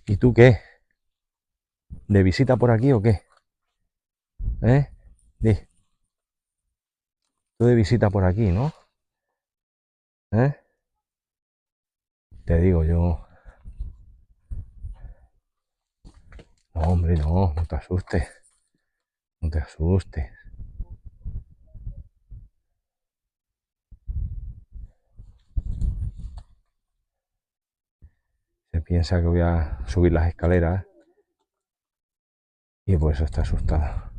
¿Y tú qué? ¿De visita por aquí o qué? ¿Eh? Di, tú de visita por aquí, ¿no? ¿Eh? Te digo yo. No, hombre, no, no te asustes. No te asustes. Se piensa que voy a subir las escaleras y por eso está asustado.